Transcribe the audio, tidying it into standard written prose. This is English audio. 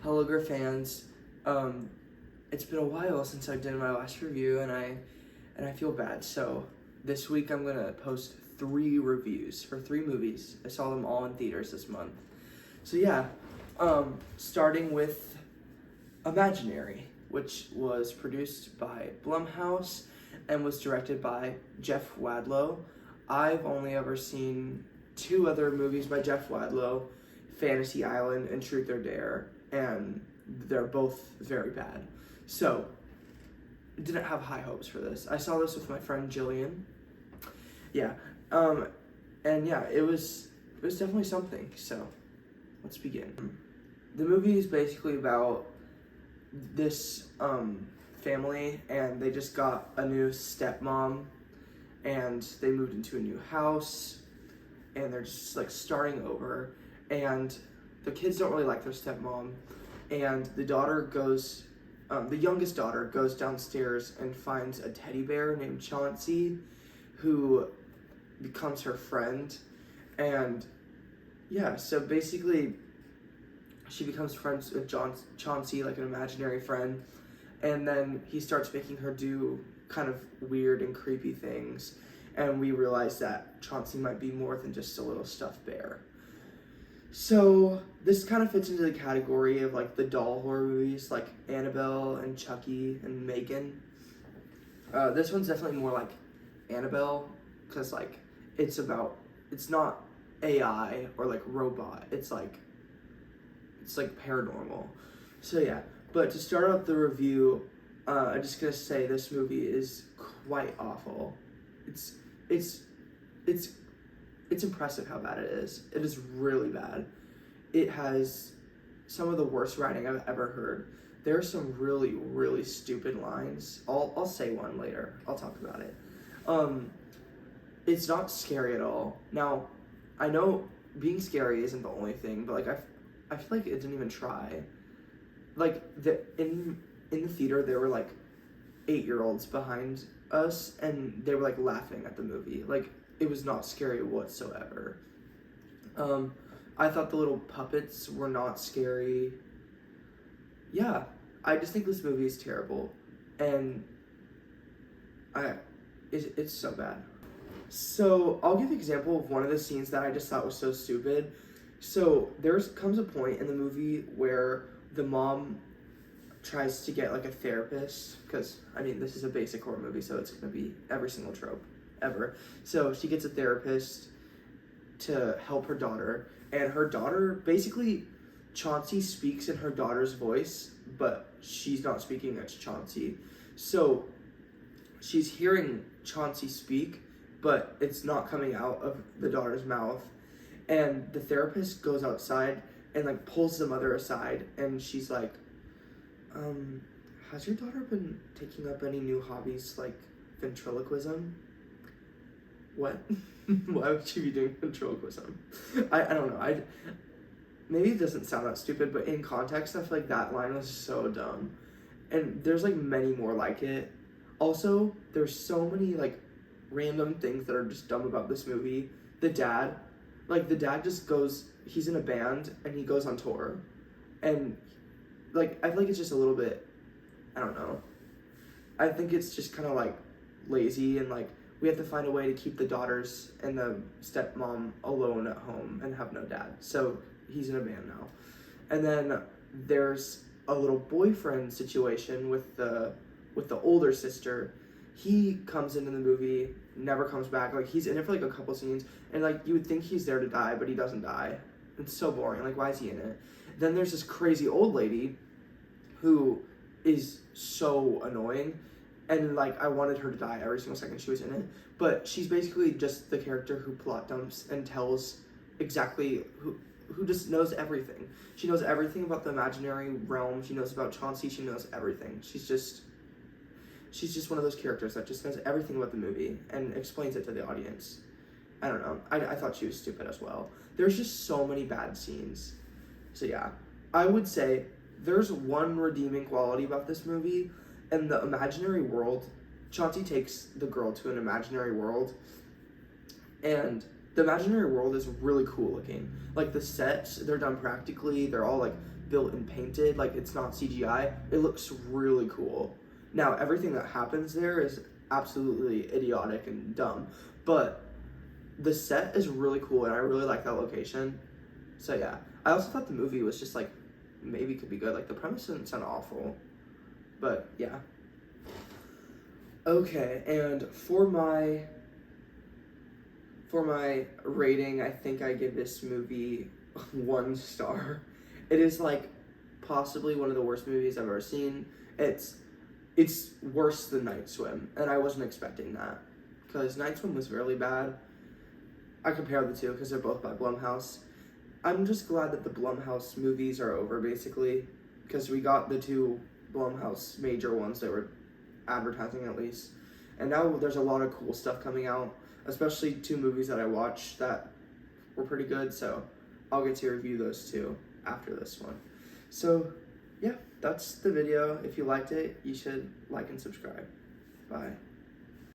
Hello, Griff fans. It's been a while since I did my last review, and I feel bad. So this week I'm gonna post 3 reviews for 3 movies. I saw them all in theaters this month. So yeah, starting with Imaginary, which was produced by Blumhouse and was directed by Jeff Wadlow. I've only ever seen 2 other movies by Jeff Wadlow, Fantasy Island and Truth or Dare, and they're both very bad. So, didn't have high hopes for this. I saw this with my friend Jillian. Yeah, and yeah, it was definitely something. So, let's begin. The movie is basically about this family, and they just got a new stepmom, and they moved into a new house, and they're just like starting over, and the kids don't really like their stepmom, and the youngest daughter goes downstairs and finds a teddy bear named Chauncey, who becomes her friend, and yeah, so basically she becomes friends with Chauncey, like an imaginary friend, and then he starts making her do kind of weird and creepy things, and we realize that Chauncey might be more than just a little stuffed bear. So this kind of fits into the category of like the doll horror movies like Annabelle and Chucky and Megan. This one's definitely more like Annabelle, because like it's not AI or like robot, it's like paranormal. So yeah, but to start out the review, I'm just gonna say this movie is quite awful. It's impressive how bad it is. It is really bad. It has some of the worst writing I've ever heard. There are some really, really stupid lines. I'll say one later. I'll talk about it. It's not scary at all. Now, I know being scary isn't the only thing, but like I feel like it didn't even try. Like in the theater there were like 8-year-olds behind us, and they were like laughing at the movie. Like, it was not scary whatsoever. I thought the little puppets were not scary. Yeah, I just think this movie is terrible, and it's so bad. So I'll give an example of one of the scenes that I just thought was so stupid. So comes a point in the movie where the mom tries to get like a therapist, because I mean this is a basic horror movie, so it's gonna be every single trope ever. So she gets a therapist to help her daughter, and her daughter, basically Chauncey speaks in her daughter's voice, but she's not speaking as Chauncey. So she's hearing Chauncey speak, but it's not coming out of the daughter's mouth. And the therapist goes outside and like pulls the mother aside, and she's like, has your daughter been taking up any new hobbies like ventriloquism? What? Why would she be doing ventriloquism? I don't know. Maybe it doesn't sound that stupid, but in context, I feel like that line was so dumb. And there's like many more like it. Also, there's so many like random things that are just dumb about this movie. The dad just goes, he's in a band and he goes on tour. And like, I feel like it's just a little bit, I don't know. I think it's just kind of like lazy, and like we have to find a way to keep the daughters and the stepmom alone at home and have no dad. So he's in a band now. And then there's a little boyfriend situation with the older sister. He comes into the movie, never comes back. Like, he's in it for like a couple scenes, and like you would think he's there to die, but he doesn't die. It's so boring. Like, why is he in it? Then there's this crazy old lady who is so annoying, and like I wanted her to die every single second she was in it. But she's basically just the character who plot dumps and tells exactly who just knows everything. She knows everything about the imaginary realm. She knows about Chauncey. She knows everything. She's just one of those characters that just knows everything about the movie and explains it to the audience. I don't know. I thought she was stupid as well. There's just so many bad scenes. So yeah, I would say there's one redeeming quality about this movie, and the imaginary world. Chauncey takes the girl to an imaginary world, and the imaginary world is really cool looking. Like, the sets, they're done practically. They're all like built and painted, like it's not CGI. It looks really cool. Now, everything that happens there is absolutely idiotic and dumb, but the set is really cool, and I really like that location. So yeah, I also thought the movie was just like, maybe could be good. Like the premise doesn't sound awful, but yeah. Okay, and for my rating, I think I give this movie 1 star. It is like possibly one of the worst movies I've ever seen. It's worse than Night Swim, and I wasn't expecting that because Night Swim was really bad. I compare the two because they're both by Blumhouse. I'm just glad that the Blumhouse movies are over, basically, because we got the 2 Blumhouse major ones that were advertising, at least. And now there's a lot of cool stuff coming out, especially 2 movies that I watched that were pretty good, so I'll get to review those 2 after this one. So, yeah, that's the video. If you liked it, you should like and subscribe. Bye.